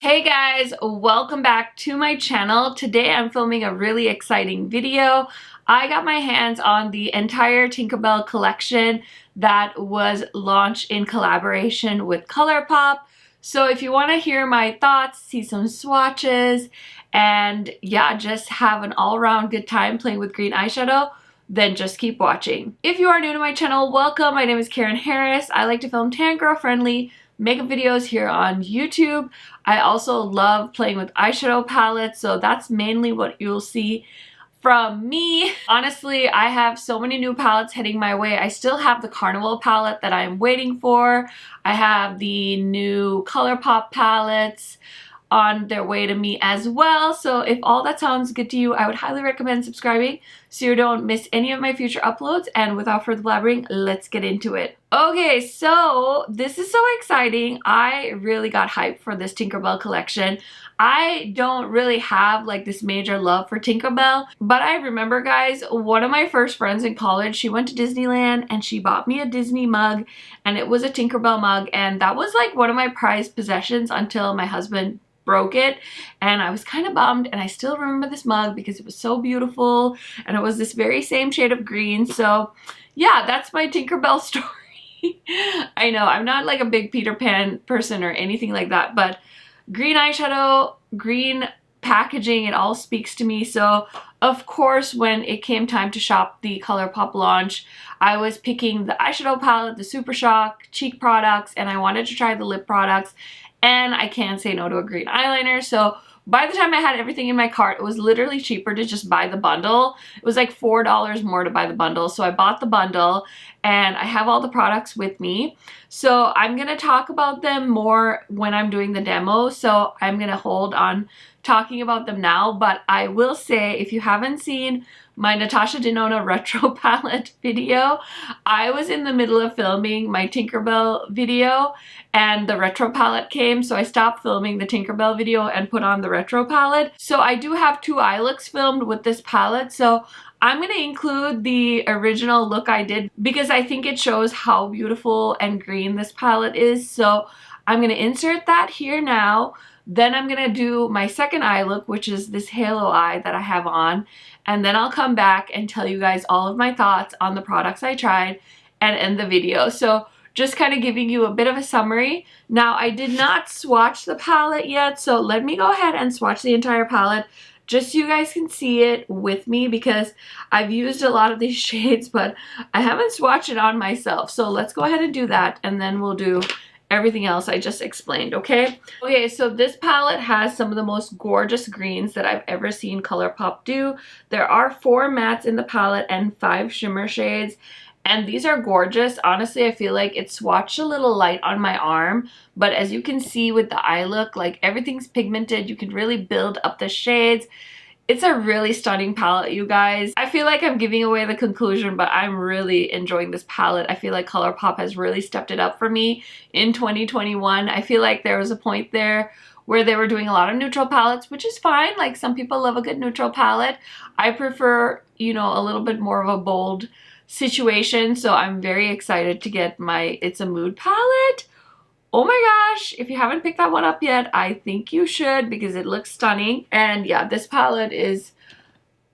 Hey guys, welcome back to my channel. Today I'm filming a really exciting video. I got my hands on the entire Tinkerbell collection that was launched in collaboration with ColourPop. So if you want to hear my thoughts, see some swatches, and yeah, just have an all-around good time playing with green eyeshadow, then just keep watching. If you are new to my channel, welcome. My name is Karen Harris. I like to film tan girl friendly makeup videos here on YouTube. I also love playing with eyeshadow palettes, so that's mainly what you'll see from me. Honestly, I have so many new palettes heading my way. I still have the Carnival palette that I'm waiting for. I have the new ColourPop palettes on their way to me as well. So if all that sounds good to you, I would highly recommend subscribing so you don't miss any of my future uploads. And without further blabbering, let's get into it. Okay, so this is so exciting. I really got hyped for this Tinkerbell collection. I don't really have like this major love for Tinkerbell, but I remember, guys, one of my first friends in college, she went to Disneyland and she bought me a Disney mug, and it was a Tinkerbell mug, and that was like one of my prized possessions until my husband broke it, and I was kind of bummed. And I still remember this mug because it was so beautiful and it was this very same shade of green. So yeah, that's my Tinkerbell story. I know I'm not like a big Peter Pan person or anything like that, but green eyeshadow, green packaging, it all speaks to me. So of course, when it came time to shop the ColourPop launch, I was picking the eyeshadow palette, the Super Shock cheek products, and I wanted to try the lip products. And I can't say no to a green eyeliner. So by the time I had everything in my cart, it was literally cheaper to just buy the bundle. It was like $4 more to buy the bundle. So I bought the bundle and I have all the products with me. So I'm going to talk about them more when I'm doing the demo. So I'm going to hold on talking about them now. But I will say, if you haven't seen my Natasha Denona retro palette video, I was in the middle of filming my Tinkerbell video and the retro palette came, so I stopped filming the Tinkerbell video and put on the retro palette. So I do have two eye looks filmed with this palette, so I'm going to include the original look I did because I think it shows how beautiful and green this palette is. So I'm going to insert that here now. Then I'm going to do my second eye look, which is this halo eye that I have on. And then I'll come back and tell you guys all of my thoughts on the products I tried and end the video. So just kind of giving you a bit of a summary. Now, I did not swatch the palette yet, so let me go ahead and swatch the entire palette just so you guys can see it with me, because I've used a lot of these shades, but I haven't swatched it on myself. So let's go ahead and do that, and then we'll do everything else I just explained, okay? Okay, so this palette has some of the most gorgeous greens that I've ever seen ColourPop do. There are 4 mattes in the palette and 5 shimmer shades, and these are gorgeous. Honestly, I feel like it swatched a little light on my arm, but as you can see with the eye look, like everything's pigmented. You can really build up the shades. It's a really stunning palette, you guys. I feel like I'm giving away the conclusion, but I'm really enjoying this palette. I feel like ColourPop has really stepped it up for me in 2021. I feel like there was a point there where they were doing a lot of neutral palettes, which is fine. Like, some people love a good neutral palette. I prefer, you know, a little bit more of a bold situation. So I'm very excited to get my It's a Mood palette. Oh my gosh, if you haven't picked that one up yet, I think you should, because it looks stunning. And yeah, this palette is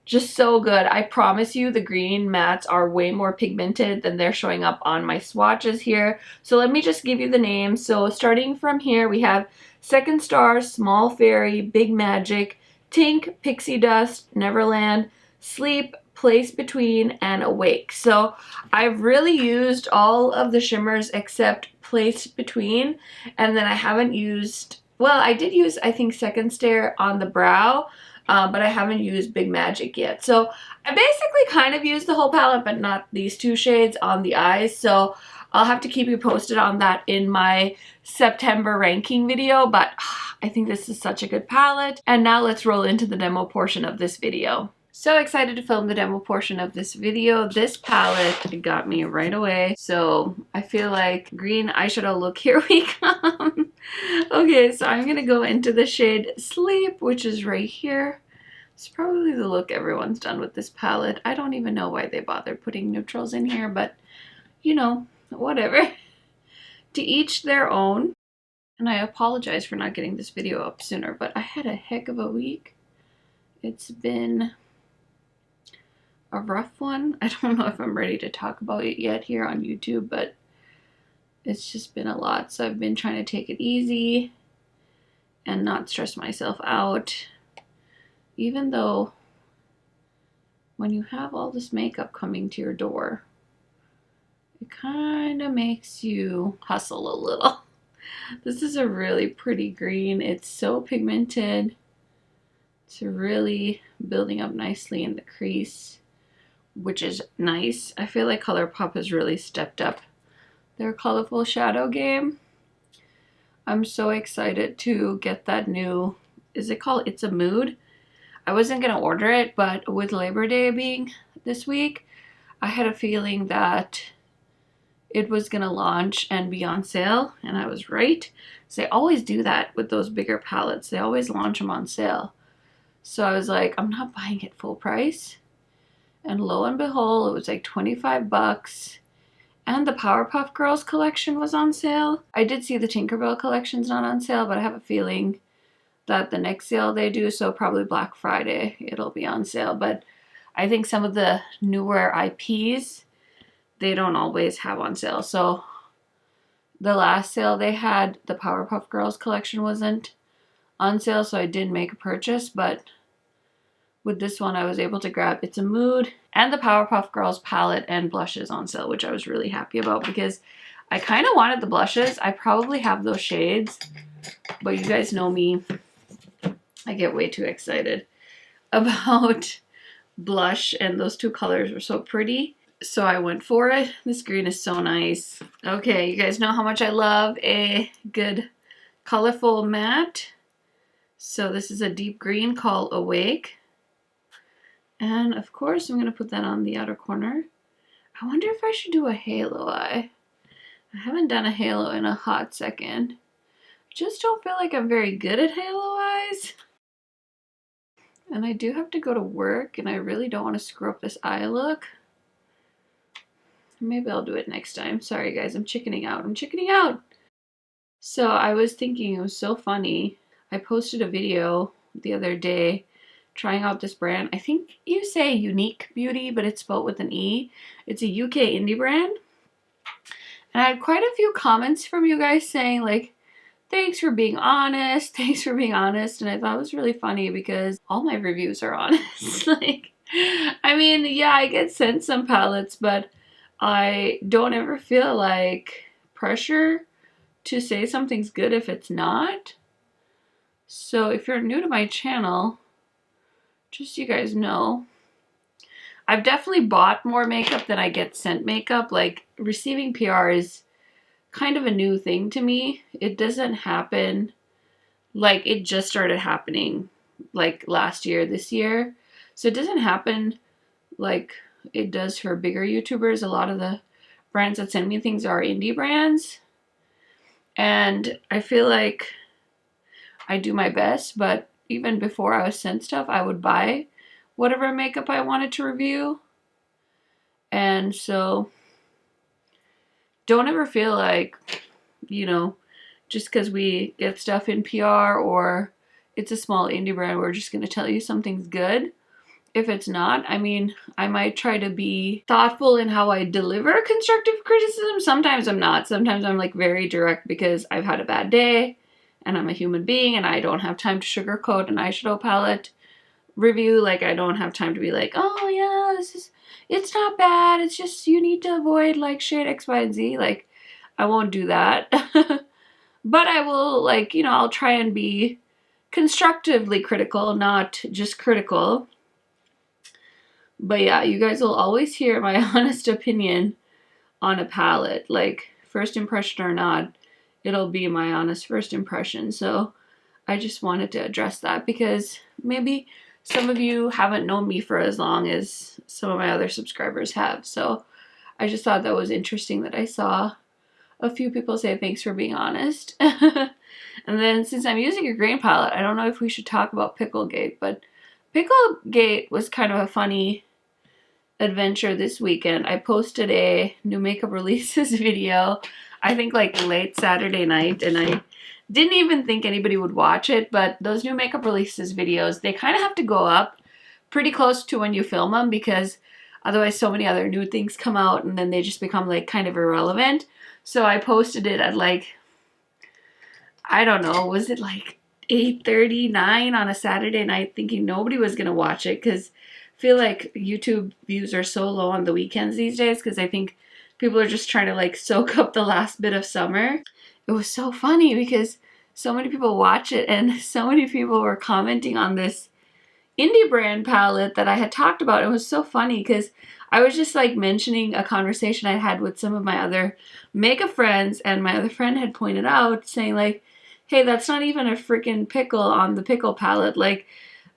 just so good. I promise you the green mattes are way more pigmented than they're showing up on my swatches here. So let me just give you the names. So starting from here, we have Second Star, Small Fairy, Big Magic, Tink, Pixie Dust, Neverland, Sleep, Place Between, and Awake. So I've really used all of the shimmers except Place Between, and then I haven't used, well, I did use, I think, Second Stare on the brow, but I haven't used Big Magic yet. So I basically kind of used the whole palette, but not these 2 shades on the eyes. So I'll have to keep you posted on that in my September ranking video, but I think this is such a good palette. And now let's roll into the demo portion of this video. So excited to film the demo portion of this video. This palette got me right away. So I feel like green eyeshadow look, here we come. Okay, so I'm gonna go into the shade Sleep, which is right here. It's probably the look everyone's done with this palette. I don't even know why they bothered putting neutrals in here, but you know, whatever. To each their own. And I apologize for not getting this video up sooner, but I had a heck of a week. It's been a rough one. I don't know if I'm ready to talk about it yet here on YouTube, but it's just been a lot. So I've been trying to take it easy and not stress myself out. Even though when you have all this makeup coming to your door, it kind of makes you hustle a little. This is a really pretty green. It's so pigmented. It's really building up nicely in the crease, which is nice. I feel like ColourPop has really stepped up their colorful shadow game. I'm so excited to get that new, is it called It's a Mood? I wasn't gonna order it, but with Labor Day being this week, I had a feeling that it was gonna launch and be on sale, and I was right. So they always do that with those bigger palettes. They always launch them on sale. So I was like, I'm not buying it full price. And lo and behold, it was like 25 bucks. And the Powerpuff Girls collection was on sale. I did see the Tinkerbell collection's not on sale, but I have a feeling that the next sale they do, so probably Black Friday, it'll be on sale. But I think some of the newer IPs, they don't always have on sale. So the last sale they had, the Powerpuff Girls collection wasn't on sale, so I didn't make a purchase. But with this one, I was able to grab It's a Mood and the Powerpuff Girls palette and blushes on sale, which I was really happy about because I kind of wanted the blushes. I probably have those shades, but you guys know me. I get way too excited about blush, and those two colors were so pretty. So I went for it. This green is so nice. Okay, you guys know how much I love a good colorful matte. So this is a deep green called Awake. And of course, I'm going to put that on the outer corner. I wonder if I should do a halo eye. I haven't done a halo in a hot second. I just don't feel like I'm very good at halo eyes. And I do have to go to work, and I really don't want to screw up this eye look. Maybe I'll do it next time. Sorry guys, I'm chickening out. I'm chickening out! So I was thinking, it was so funny. I posted a video the other day trying out this brand. I think you say Unique Beauty, but it's spelled with an E. It's a UK indie brand. And I had quite a few comments from you guys saying like, thanks for being honest, thanks for being honest. And I thought it was really funny because all my reviews are honest. Like, I mean, yeah, I get sent some palettes, but I don't ever feel like pressure to say something's good if it's not. So if you're new to my channel, just so you guys know, I've definitely bought more makeup than I get sent makeup. Like, receiving PR is kind of a new thing to me. It doesn't happen, like, it just started happening like last year, this year. So it doesn't happen like it does for bigger YouTubers. A lot of the brands that send me things are indie brands. And I feel like I do my best, but even before I was sent stuff, I would buy whatever makeup I wanted to review. And so don't ever feel like, you know, just because we get stuff in PR or it's a small indie brand, we're just going to tell you something's good. If it's not, I mean, I might try to be thoughtful in how I deliver constructive criticism. Sometimes I'm not. Sometimes I'm like very direct because I've had a bad day and I'm a human being and I don't have time to sugarcoat an eyeshadow palette review. Like, I don't have time to be like, oh yeah, it's not bad. It's just you need to avoid like shade X, Y, and Z. Like, I won't do that. But I will, like, you know, I'll try and be constructively critical, not just critical. But yeah, you guys will always hear my honest opinion on a palette. Like, first impression or not, it'll be my honest first impression. So I just wanted to address that because maybe some of you haven't known me for as long as some of my other subscribers have. So I just thought that was interesting that I saw a few people say thanks for being honest. And then since I'm using a green palette, I don't know if we should talk about Picklegate, but Picklegate was kind of a funny adventure this weekend. I posted a new makeup releases video, I think like late Saturday night, and I Didn't even think anybody would watch it, but those new makeup releases videos, they kind of have to go up pretty close to when you film them, because otherwise so many other new things come out and then they just become like kind of irrelevant. So I posted it at like, I don't know, was it like 8:39 on a Saturday night, thinking nobody was gonna watch it, because I feel like YouTube views are so low on the weekends these days, because I think people are just trying to like soak up the last bit of summer. It was so funny because so many people watch it, and so many people were commenting on this indie brand palette that I had talked about. It was so funny because I was just like mentioning a conversation I had with some of my other makeup friends, and my other friend had pointed out saying like, hey, that's not even a freaking pickle on the pickle palette. Like,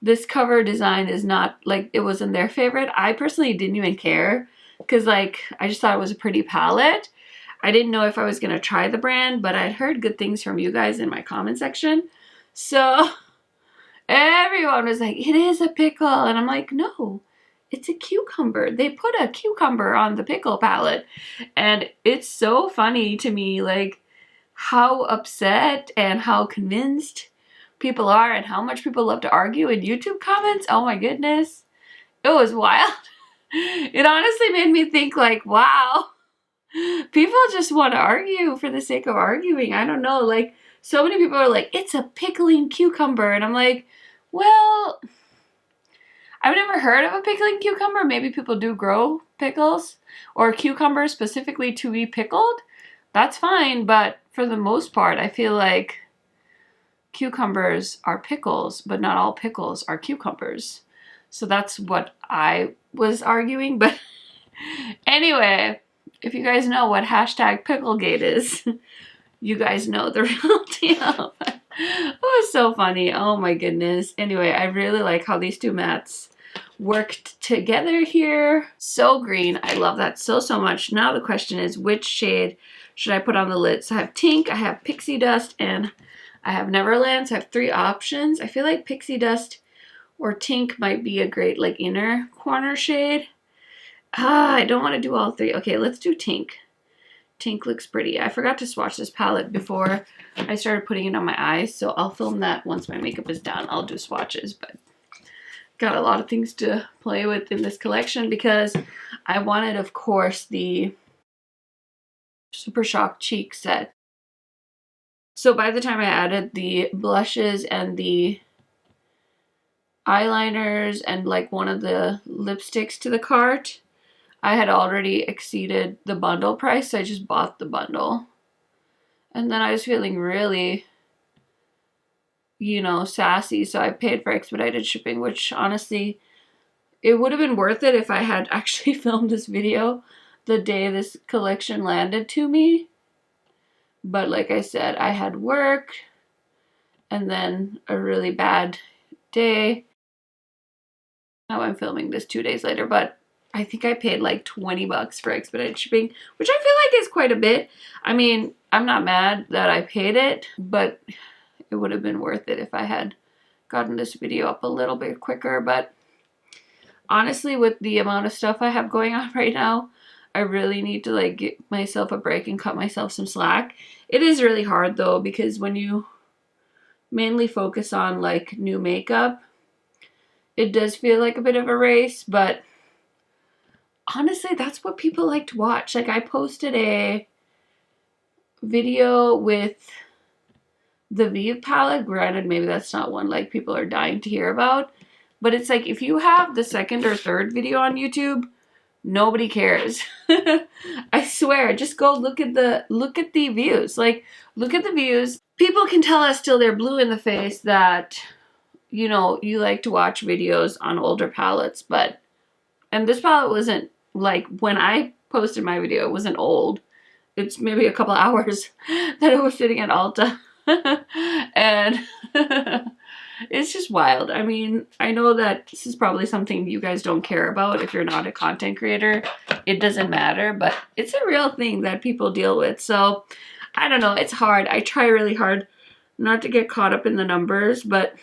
this cover design is not, like, it wasn't their favorite. I personally didn't even care because like I just thought it was a pretty palette. I didn't know if I was gonna try the brand, but I'd heard good things from you guys in my comment section. So everyone was like, it is a pickle. And I'm like, no, it's a cucumber. They put a cucumber on the pickle palette. And it's so funny to me, like, how upset and how convinced people are and how much people love to argue in YouTube comments. Oh my goodness. It was wild. It honestly made me think like, wow, people just want to argue for the sake of arguing. I don't know, like, so many people are like, it's a pickling cucumber. And I'm like, well, I've never heard of a pickling cucumber. Maybe people do grow pickles or cucumbers specifically to be pickled. That's fine, but for the most part, I feel like cucumbers are pickles, but not all pickles are cucumbers. So that's what I was arguing. But anyway, if you guys know what hashtag Picklegate is, you guys know the real deal. It was so funny. Oh my goodness. Anyway, I really like how these two mattes worked together here. So green. I love that so much. Now the question is, which shade should I put on the lid? So I have Tink, I have Pixie Dust, and I have Neverland. So I have 3 options. I feel like Pixie Dust or Tink might be a great like inner corner shade. I don't want to do all 3. Okay, let's do Tink. Tink looks pretty. I forgot to swatch this palette before I started putting it on my eyes, so I'll film that once my makeup is done. I'll do swatches, but got a lot of things to play with in this collection because I wanted, of course, the Super Shock Cheek set. So by the time I added the blushes and the eyeliners and like one of the lipsticks to the cart, I had already exceeded the bundle price, so I just bought the bundle. And then I was feeling really, you know, sassy, so I paid for expedited shipping, which honestly, it would have been worth it if I had actually filmed this video the day this collection landed to me. But like I said, I had work and then a really bad day. Now I'm filming this 2 days later, but I think I paid like 20 bucks for expedited shipping, which I feel like is quite a bit. I mean, I'm not mad that I paid it, but it would have been worth it if I had gotten this video up a little bit quicker. But honestly, with the amount of stuff I have going on right now, I really need to like give myself a break and cut myself some slack. It is really hard though, because when you mainly focus on like new makeup, it does feel like a bit of a race, but honestly, that's what people like to watch. Like, I posted a video with the Vive palette. Granted, maybe that's not one like people are dying to hear about, but it's like if you have the 2nd or 3rd video on YouTube, nobody cares. I swear, just go look at the views. Like, look at the views. People can tell us till they're blue in the face that, you know, you like to watch videos on older palettes, but, and this palette wasn't, like, when I posted my video, it wasn't old. It's maybe a couple hours that it was sitting at Ulta. And it's just wild. I mean, I know that this is probably something you guys don't care about if you're not a content creator. It doesn't matter, but it's a real thing that people deal with. So, I don't know. It's hard. I try really hard not to get caught up in the numbers, but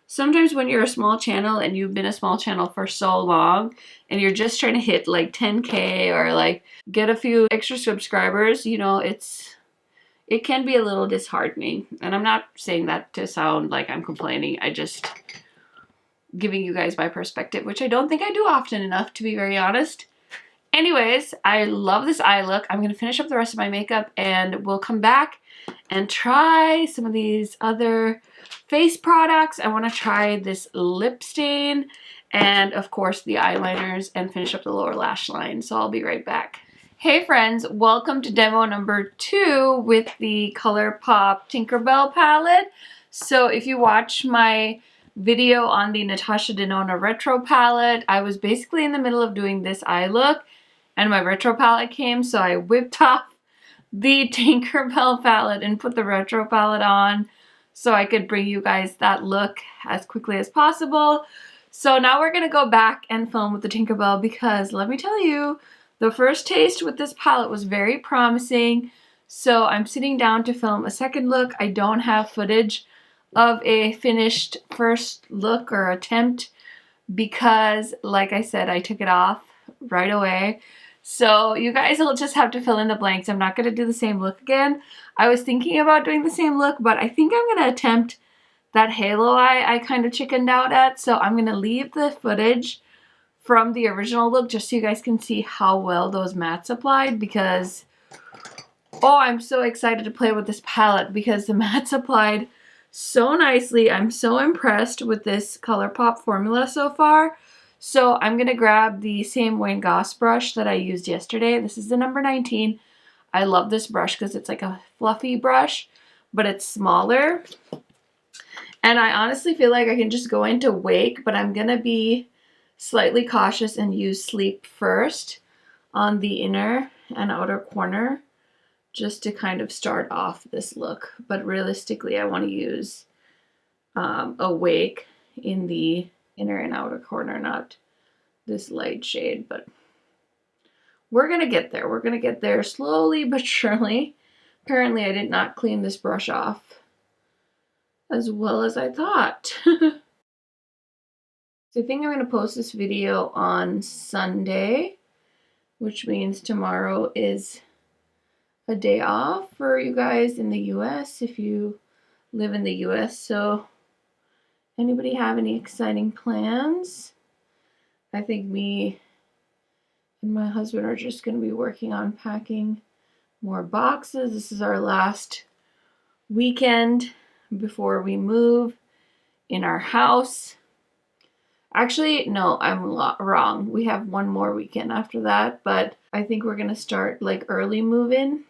sometimes when you're a small channel and you've been a small channel for so long and you're just trying to hit like 10K or like get a few extra subscribers, you know, it's it can be a little disheartening. And I'm not saying that to sound like I'm complaining. I just giving you guys my perspective, which I don't think I do often enough, to be very honest. Anyways, I love this eye look. I'm going to finish up the rest of my makeup and we'll come back and try some of these other face products. I want to try this lip stain and of course the eyeliners and finish up the lower lash line. So I'll be right back. Hey friends, welcome to demo number 2 with the ColourPop Tinkerbell palette. So if you watch my video on the Natasha Denona retro palette, I was basically in the middle of doing this eye look and my retro palette came, so I whipped off the Tinkerbell palette and put the retro palette on so I could bring you guys that look as quickly as possible. So now we're gonna go back and film with the Tinkerbell because let me tell you, the first taste with this palette was very promising. So I'm sitting down to film a second look. I don't have footage of a finished first look or attempt because, like I said, I took it off right away. So you guys will just have to fill in the blanks. I'm not going to do the same look again. I was thinking about doing the same look, but I think I'm going to attempt that halo eye I kind of chickened out at. So I'm going to leave the footage from the original look just so you guys can see how well those mattes applied because, oh, I'm so excited to play with this palette because the mattes applied so nicely. I'm so impressed with this ColourPop formula so far. So I'm going to grab the same Wayne Goss brush that I used yesterday. This is the number 19. I love this brush because it's like a fluffy brush, but it's smaller. And I honestly feel like I can just go into Wake, but I'm going to be slightly cautious and use Sleep first on the inner and outer corner just to kind of start off this look. But realistically, I want to use a Wake in the inner and outer corner, not this light shade, but we're gonna get there. We're gonna get there slowly but surely. Apparently I did not clean this brush off as well as I thought. So I think I'm gonna post this video on Sunday, which means tomorrow is a day off for you guys in the US if you live in the US. So anybody have any exciting plans? I think me and my husband are just going to be working on packing more boxes. This is our last weekend before we move in our house. Actually, no, I'm wrong. We have one more weekend after that, but I think we're going to start like early move-in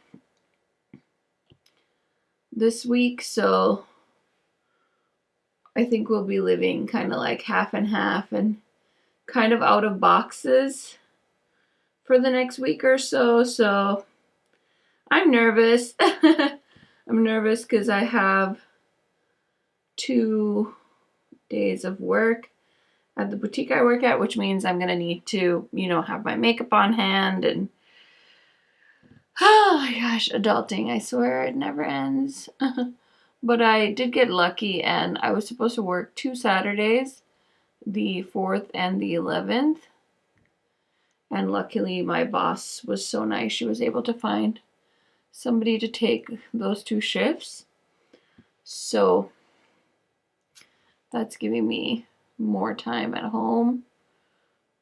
this week. So I think we'll be living kind of like half and half and kind of out of boxes for the next week or so. So I'm nervous. I'm nervous because I have 2 days of work at the boutique I work at, which means I'm gonna need to, you know, have my makeup on hand and oh my gosh, adulting, I swear it never ends. But I did get lucky and I was supposed to work 2 Saturdays, the 4th and the 11th. And luckily my boss was so nice, she was able to find somebody to take those 2 shifts. So that's giving me more time at home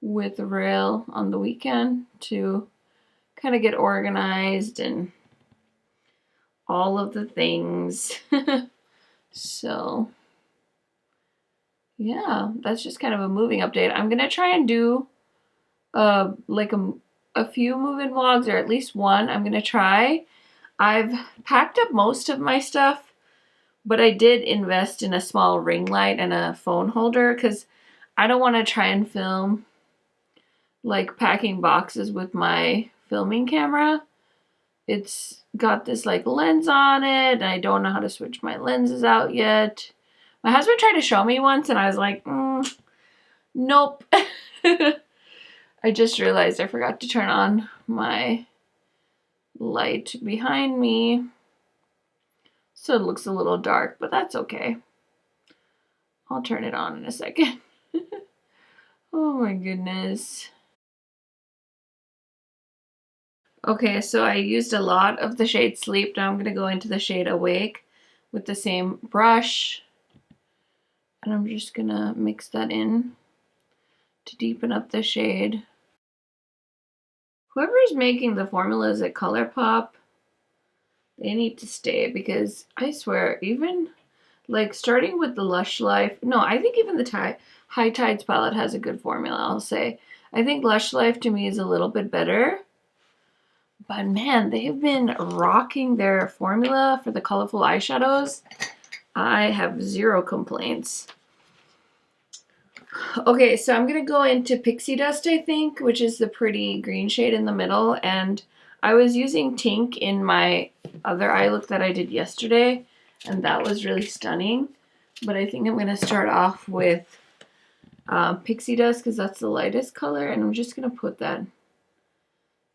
with Rail on the weekend to kind of get organized and all of the things. So yeah, that's just kind of a moving update. I'm gonna try and do like a few move-in vlogs, or at least one. I'm gonna try. I've packed up most of my stuff, but I did invest in a small ring light and a phone holder because I don't want to try and film like packing boxes with my filming camera. It's got this like lens on it and I don't know how to switch my lenses out yet. My husband tried to show me once and I was like, nope. I just realized I forgot to turn on my light behind me. So it looks a little dark, but that's okay. I'll turn it on in a second. Oh my goodness. Okay, so I used a lot of the shade Sleep. Now I'm going to go into the shade Awake with the same brush. And I'm just going to mix that in to deepen up the shade. Whoever is making the formulas at ColourPop, they need to stay, because I swear, even like starting with the Lush Life, no, I think even the High Tides palette has a good formula, I'll say. I think Lush Life to me is a little bit better. But man, they've been rocking their formula for the colorful eyeshadows. I have zero complaints. Okay, so I'm going to go into Pixie Dust, I think, which is the pretty green shade in the middle. And I was using Tink in my other eye look that I did yesterday, and that was really stunning. But I think I'm going to start off with Pixie Dust because that's the lightest color, and I'm just going to put that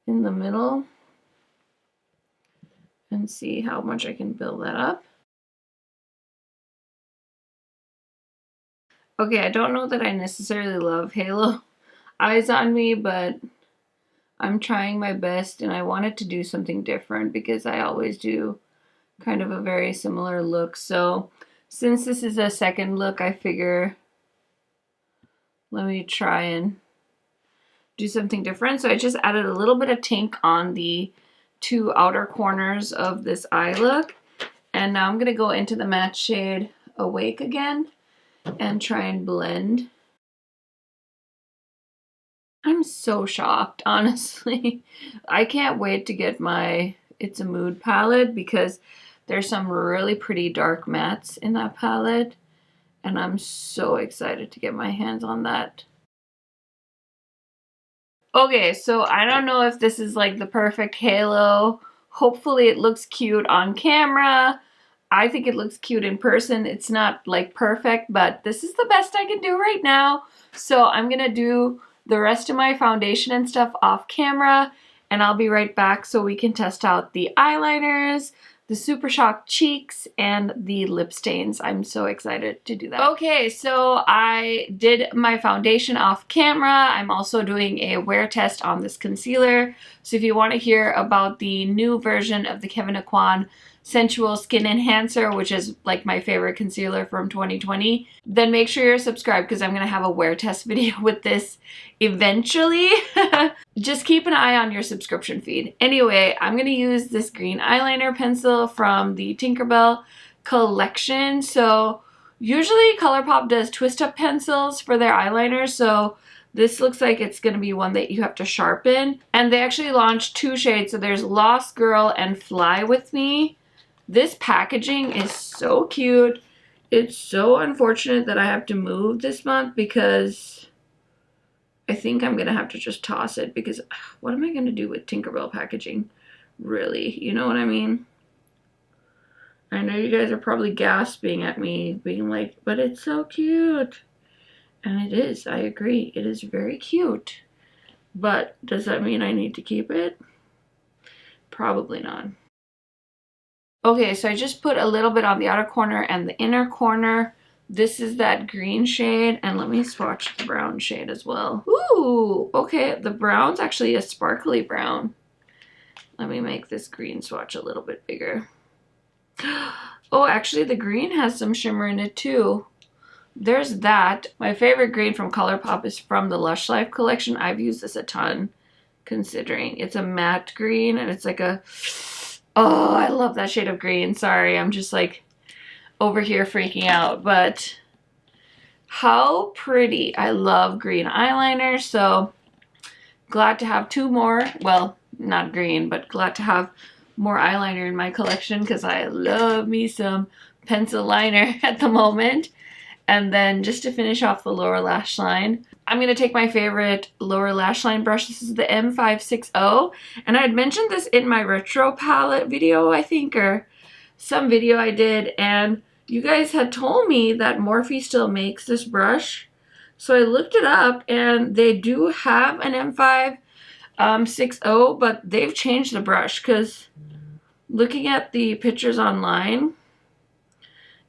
in the middle and see how much I can build that up. Okay, I don't know that I necessarily love halo eyes on me, but I'm trying my best, and I wanted to do something different because I always do kind of a very similar look. So since this is a second look, I figure let me try and do something different. So I just added a little bit of Tink on the two outer corners of this eye look. And now I'm going to go into the matte shade Awake again and try and blend. I'm so shocked, honestly. I can't wait to get my It's a Mood palette because there's some really pretty dark mattes in that palette. And I'm so excited to get my hands on that. Okay, so I don't know if this is like the perfect halo. Hopefully it looks cute on camera. I think it looks cute in person. It's not like perfect, but this is the best I can do right now. So I'm gonna do the rest of my foundation and stuff off camera, and I'll be right back so we can test out the eyeliners, the Super Shock cheeks, and the lip stains. I'm so excited to do that. Okay, so I did my foundation off camera. I'm also doing a wear test on this concealer. So if you want to hear about the new version of the Kevyn Aucoin Sensual Skin Enhancer, which is like my favorite concealer from 2020, then make sure you're subscribed because I'm going to have a wear test video with this eventually. Just keep an eye on your subscription feed. Anyway, I'm going to use this green eyeliner pencil from the Tinkerbell collection. So usually ColourPop does twist up pencils for their eyeliners, so this looks like it's going to be one that you have to sharpen. And they actually launched two shades, so there's Lost Girl and Fly With Me. This packaging is so cute. It's so unfortunate that I have to move this month because I think I'm going to have to just toss it because what am I going to do with Tinkerbell packaging? Really, you know what I mean? I know you guys are probably gasping at me, being like, but it's so cute. And it is, I agree. It is very cute. But does that mean I need to keep it? Probably not. Okay, so I just put a little bit on the outer corner and the inner corner. This is that green shade, and let me swatch the brown shade as well. Ooh, okay, the brown's actually a sparkly brown. Let me make this green swatch a little bit bigger. Oh, actually the green has some shimmer in it too. There's that. My favorite green from ColourPop is from the Lush Life collection. I've used this a ton, considering it's a matte green, and it's like a... Oh, I love that shade of green. Sorry, I'm just like over here freaking out, but how pretty. I love green eyeliner, so glad to have two more. Well, not green, but glad to have more eyeliner in my collection because I love me some pencil liner at the moment. And then just to finish off the lower lash line, I'm going to take my favorite lower lash line brush. This is the M560. And I had mentioned this in my retro palette video, I think, or some video I did. And you guys had told me that Morphe still makes this brush. So I looked it up, and they do have an M560, but they've changed the brush because looking at the pictures online,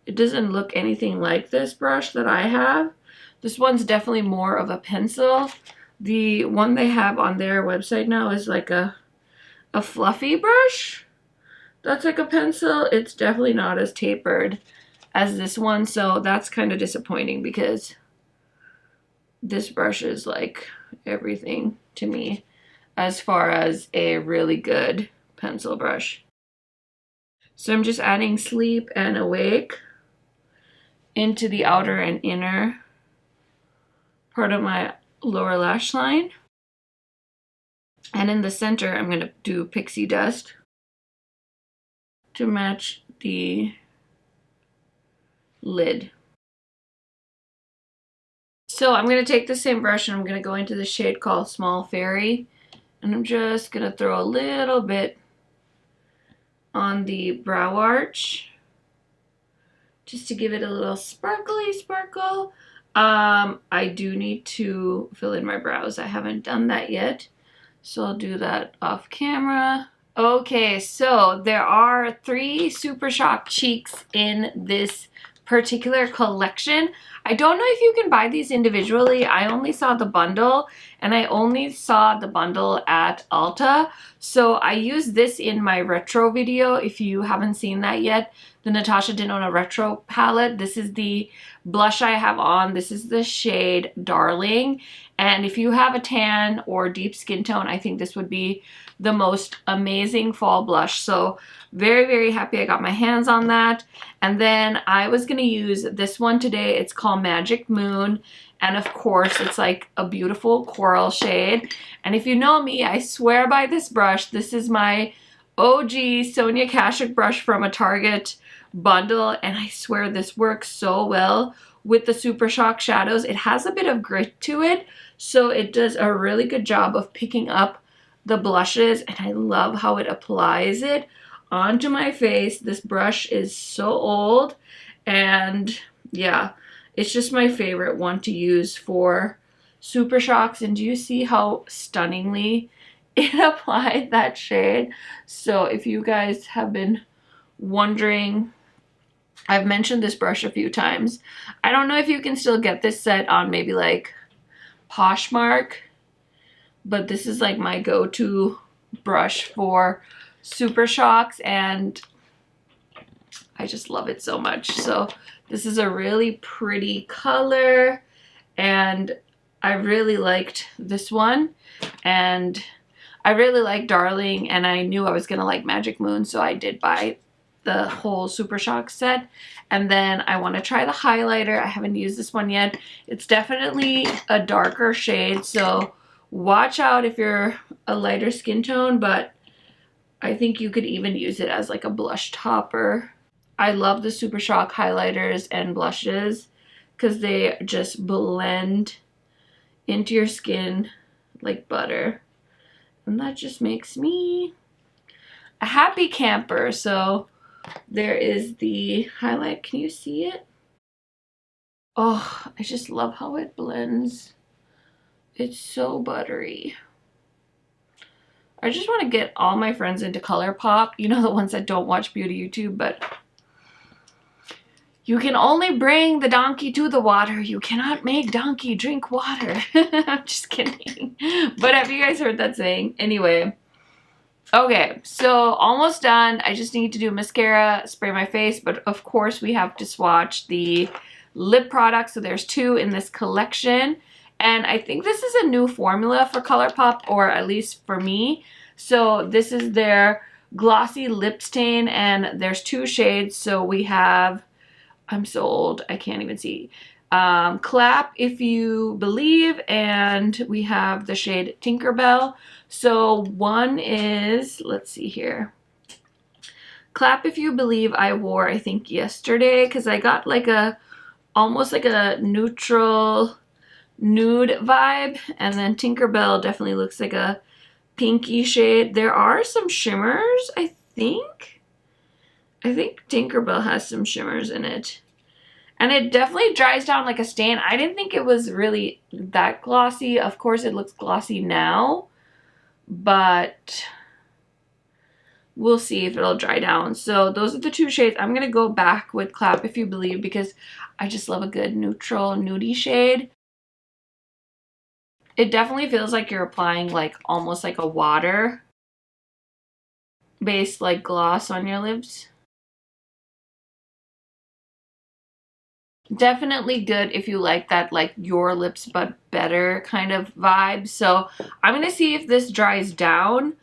it doesn't look anything like this brush that I have. This one's definitely more of a pencil. The one they have on their website now is like a a fluffy brush that's like a pencil. It's definitely not as tapered as this one, so that's kind of disappointing because this brush is like everything to me as far as a really good pencil brush. So I'm just adding Sleep and Awake into the outer and inner part of my lower lash line. And in the center, I'm going to do Pixie Dust to match the lid. So I'm going to take the same brush and I'm going to go into the shade called Small Fairy. And I'm just going to throw a little bit on the brow arch just to give it a little sparkly sparkle. I do need to fill in my brows. I haven't done that yet, so I'll do that off camera. Okay, so there are 3 Super Shock cheeks in this particular collection. I don't know if you can buy these individually. I only saw the bundle, and I only saw the bundle at Ulta. So I used this in my retro video. If you haven't seen that yet, the Natasha Denona retro palette. This is the blush I have on. This is the shade Darling. And if you have a tan or deep skin tone, I think this would be the most amazing fall blush. So very, very happy I got my hands on that. And then I was going to use this one today. It's called Magic Moon. And of course, it's like a beautiful coral shade. And if you know me, I swear by this brush. This is my OG Sonia Kashuk brush from a Target bundle. And I swear this works so well with the Super Shock shadows. It has a bit of grit to it, so it does a really good job of picking up the blushes, and I love how it applies it onto my face. This brush is so old, and yeah, it's just my favorite one to use for Super Shocks. And do you see how stunningly it applied that shade? So if you guys have been wondering, I've mentioned this brush a few times. I don't know if you can still get this set on maybe like Poshmark, but this is like my go-to brush for Super Shocks, and I just love it so much. So this is a really pretty color, and I really liked this one, and I really like Darling, and I knew I was gonna like Magic Moon, so I did buy the whole Super Shock set. And then I want to try the highlighter. I haven't used this one yet. It's definitely a darker shade, so watch out if you're a lighter skin tone, but I think you could even use it as like a blush topper. I love the Super Shock highlighters and blushes because they just blend into your skin like butter, and that just makes me a happy camper. So there is the highlight. Can you see it? Oh, I just love how it blends. It's so buttery. I just want to get all my friends into ColourPop. You know, the ones that don't watch beauty YouTube, but you can only bring the donkey to the water. You cannot make donkey drink water. I'm just kidding. But have you guys heard that saying? Anyway. Okay, so almost done. I just need to do mascara, spray my face, but of course we have to swatch the lip products. So there's 2 in this collection, and I think this is a new formula for ColourPop, or at least for me. So this is their glossy lip stain, and there's 2 shades. So we have, I'm so old, I can't even see. Clap If You Believe, and we have the shade Tinkerbell. So one is, let's see here, Clap If You Believe I wore, I think, yesterday, because I got like a, almost like a neutral nude vibe, and then Tinkerbell definitely looks like a pinky shade. There are some shimmers, I think. I think Tinkerbell has some shimmers in it. And it definitely dries down like a stain. I didn't think it was really that glossy. Of course, it looks glossy now, but we'll see if it'll dry down. So those are the 2 shades. I'm going to go back with Clap If You Believe because I just love a good neutral nudie shade. It definitely feels like you're applying like almost like a water based like gloss on your lips. Definitely good if you like that like your lips but better kind of vibe. So I'm gonna see if this dries down,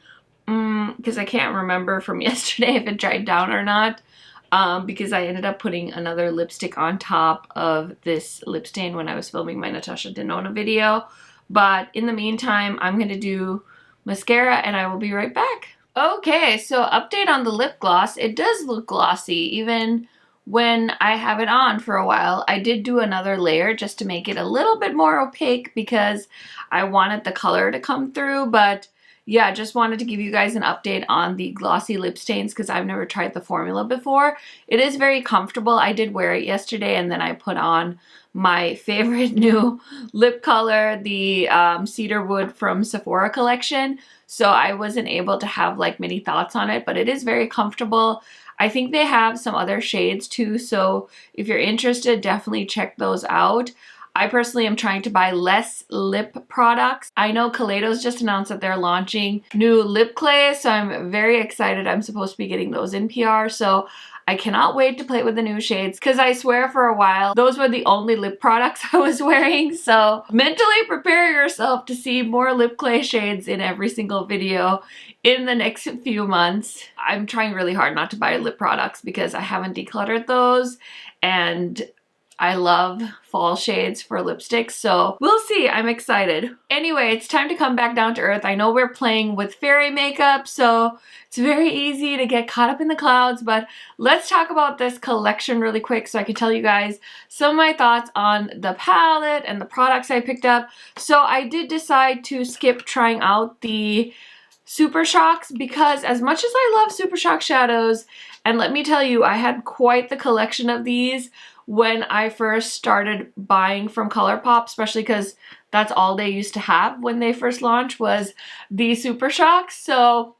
because I can't remember from yesterday if it dried down or not, because I ended up putting another lipstick on top of this lip stain when I was filming my Natasha Denona video. But in the meantime, I'm gonna do mascara and I will be right back. Okay, so update on the lip gloss. It does look glossy even when I have it on for a while. I did do another layer just to make it a little bit more opaque because I wanted the color to come through. But yeah, just wanted to give you guys an update on the glossy lip stains because I've never tried the formula before. It is very comfortable. I did wear it yesterday and then I put on my favorite new lip color, the Cedarwood from Sephora collection. So I wasn't able to have like many thoughts on it, but it is very comfortable. I think they have some other shades too, so if you're interested, definitely check those out. I personally am trying to buy less lip products. I know Kaleidos just announced that they're launching new lip clay, so I'm very excited. I'm supposed to be getting those in PR, so I cannot wait to play with the new shades because I swear for a while those were the only lip products I was wearing. So mentally prepare yourself to see more lip clay shades in every single video in the next few months. I'm trying really hard not to buy lip products because I haven't decluttered those and I love fall shades for lipsticks, so we'll see. I'm excited. Anyway, it's time to come back down to earth. I know we're playing with fairy makeup, so it's very easy to get caught up in the clouds, but let's talk about this collection really quick so I can tell you guys some of my thoughts on the palette and the products I picked up. So I did decide to skip trying out the Super Shocks because as much as I love Super Shock shadows, and let me tell you, I had quite the collection of these when I first started buying from ColourPop, especially because that's all they used to have when they first launched was the Super Shocks. So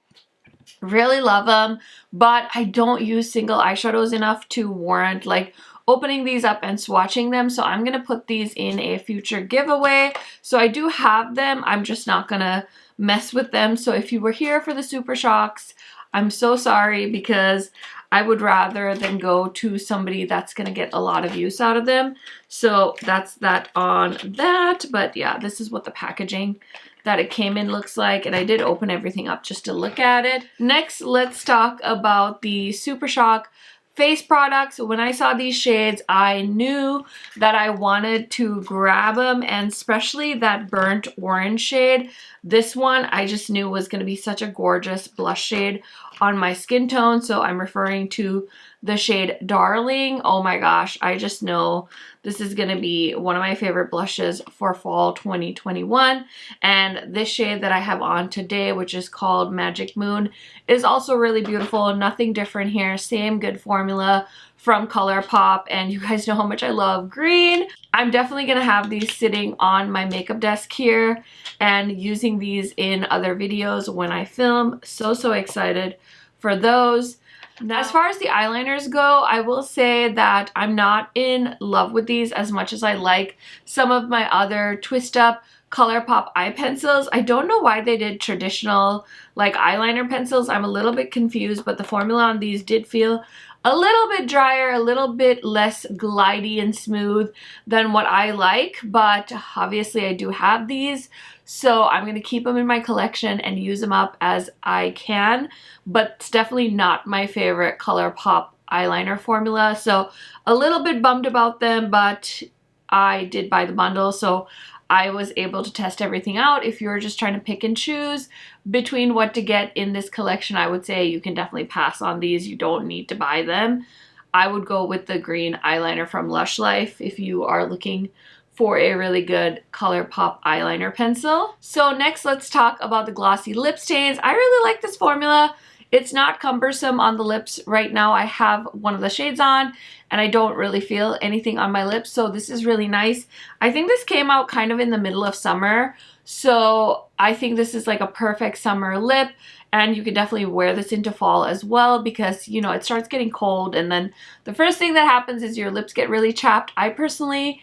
really love them, but I don't use single eyeshadows enough to warrant like opening these up and swatching them. So I'm gonna put these in a future giveaway. So I do have them, I'm just not gonna mess with them. So if you were here for the Super Shocks, I'm so sorry because I would rather than go to somebody that's gonna get a lot of use out of them. So that's that on that. But yeah, this is what the packaging that it came in looks like, and I did open everything up just to look at it. Next, let's talk about the Super Shock face products. When I saw these shades, I knew that I wanted to grab them, and especially that burnt orange shade. This one I just knew was going to be such a gorgeous blush shade on my skin tone, so I'm referring to the shade Darling. Oh my gosh, I just know this is going to be one of my favorite blushes for fall 2021. And this shade that I have on today, which is called Magic Moon, is also really beautiful. Nothing different here. Same good formula from ColourPop. And you guys know how much I love green. I'm definitely going to have these sitting on my makeup desk here and using these in other videos when I film. So excited for those. Now, as far as the eyeliners go, I will say that I'm not in love with these as much as I like some of my other twist up ColourPop eye pencils. I don't know why they did traditional like eyeliner pencils. I'm a little bit confused, but the formula on these did feel a little bit drier, a little bit less glidey and smooth than what I like, but obviously I do have these, so I'm going to keep them in my collection and use them up as I can, but it's definitely not my favorite ColourPop eyeliner formula, so a little bit bummed about them, but I did buy the bundle, so I was able to test everything out. If you're just trying to pick and choose between what to get in this collection, I would say you can definitely pass on these. You don't need to buy them. I would go with the green eyeliner from Lush Life if you are looking for a really good ColourPop eyeliner pencil. So next, let's talk about the glossy lip stains. I really like this formula. It's not cumbersome on the lips right now. I have one of the shades on and I don't really feel anything on my lips, so this is really nice. I think this came out kind of in the middle of summer, so I think this is like a perfect summer lip, and you can definitely wear this into fall as well because, you know, it starts getting cold and then the first thing that happens is your lips get really chapped. I personally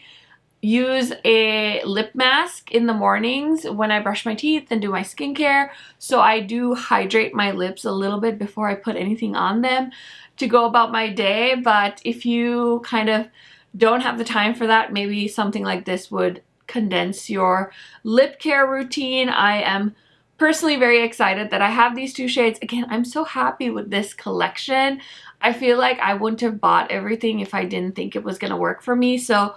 use a lip mask in the mornings when I brush my teeth and do my skincare. So I do hydrate my lips a little bit before I put anything on them to go about my day. But if you kind of don't have the time for that, maybe something like this would condense your lip care routine. I am personally very excited that I have these two shades. Again, I'm so happy with this collection. I feel like I wouldn't have bought everything if I didn't think it was gonna work for me. So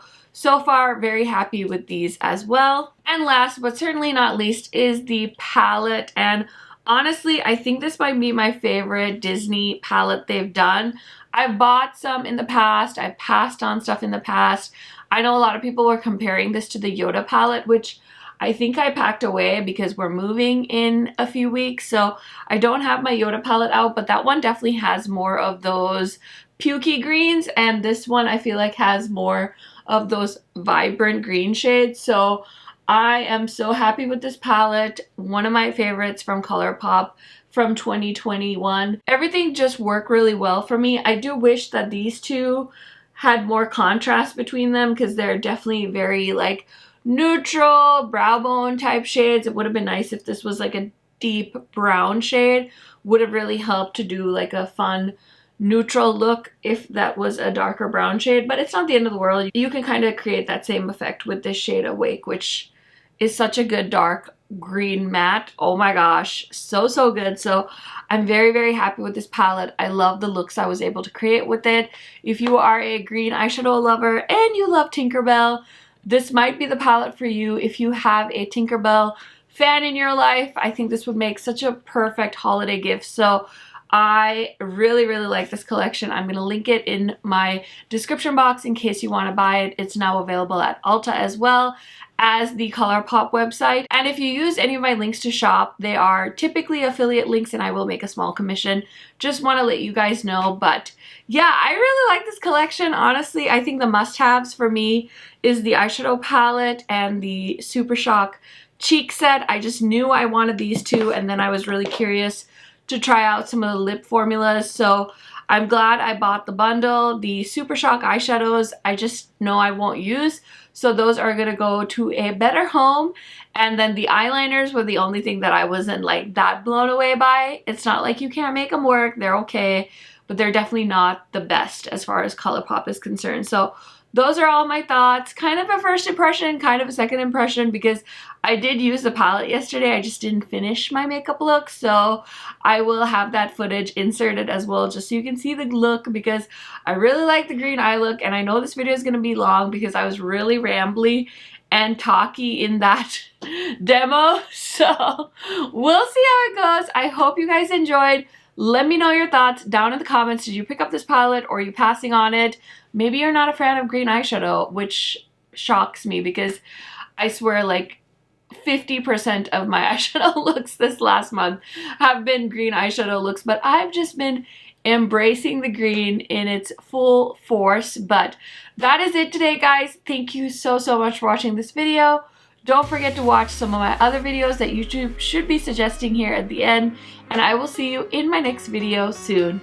far, very happy with these as well. And last but certainly not least is the palette. And honestly, I think this might be my favorite Disney palette they've done. I've bought some in the past. I've passed on stuff in the past. I know a lot of people were comparing this to the Yoda palette, which I think I packed away because we're moving in a few weeks. So I don't have my Yoda palette out, but that one definitely has more of those pukey greens. And this one I feel like has more of those vibrant green shades. So I am so happy with this palette. One of my favorites from ColourPop from 2021. Everything just worked really well for me. I do wish that these two had more contrast between them because they're definitely very like neutral brow bone type shades. It would have been nice if this was like a deep brown shade. Would have really helped to do like a fun neutral look if that was a darker brown shade, but it's not the end of the world. You can kind of create that same effect with this shade Awake, which is such a good dark green matte. Oh my gosh, so good. So I'm very happy with this palette. I love the looks I was able to create with it. If you are a green eyeshadow lover and you love Tinkerbell, this might be the palette for you. If you have a Tinkerbell fan in your life, I think this would make such a perfect holiday gift. So I really like this collection. I'm going to link it in my description box in case you want to buy it. It's now available at Ulta as well as the ColourPop website. And if you use any of my links to shop, they are typically affiliate links and I will make a small commission. Just want to let you guys know. But yeah, I really like this collection. Honestly, I think the must-haves for me is the eyeshadow palette and the Super Shock cheek set. I just knew I wanted these two, and then I was really curious to try out some of the lip formulas. So I'm glad I bought the bundle. The Super Shock eyeshadows I just know I won't use, so those are gonna go to a better home. And then the eyeliners were the only thing that I wasn't like that blown away by. It's not like you can't make them work, they're okay, but they're definitely not the best as far as ColourPop is concerned. So those are all my thoughts. Kind of a first impression, kind of a second impression, because I did use the palette yesterday. I just didn't finish my makeup look, so I will have that footage inserted as well just so you can see the look, because I really like the green eye look. And I know this video is going to be long because I was really rambly and talky in that demo, so we'll see how it goes. I hope you guys enjoyed. Let me know your thoughts down in the comments. Did you pick up this palette or are you passing on it? Maybe you're not a fan of green eyeshadow, which shocks me because I swear like 50% of my eyeshadow looks this last month have been green eyeshadow looks, but I've just been embracing the green in its full force. But that is it today, guys. Thank you so much for watching this video. Don't forget to watch some of my other videos that YouTube should be suggesting here at the end, and I will see you in my next video soon.